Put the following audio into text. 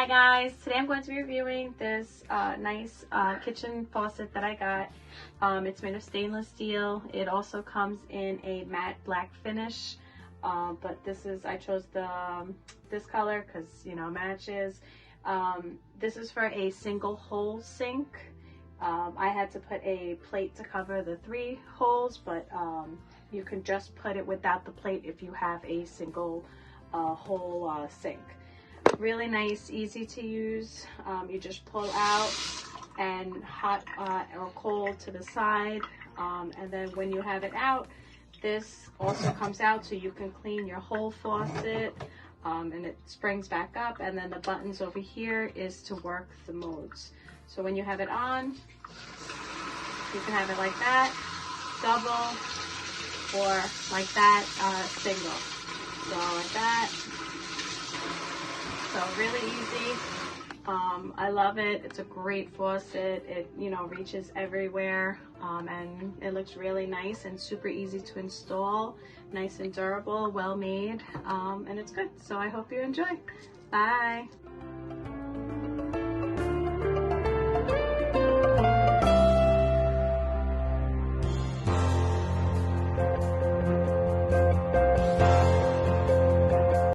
Hi guys, today I'm going to be reviewing this nice kitchen faucet that I got. It's made of stainless steel. It also comes in a matte black finish, but I chose this color because, you know, matches. This is for a single hole sink. I had to put a plate to cover the 3 holes, but you can just put it without the plate if you have a single hole sink. Really nice, easy to use. You just pull out and hot or cold to the side, and then when you have it out, this also comes out so you can clean your whole faucet, and it springs back up, and then the buttons over here is to work the modes. So when you have it on, you can have it like that, double, or like that, single. So like that. So really easy. I love it. It's a great faucet. It, you know, reaches everywhere, and it looks really nice and super easy to install. Nice and durable, well made, and it's good. So I hope you enjoy. Bye.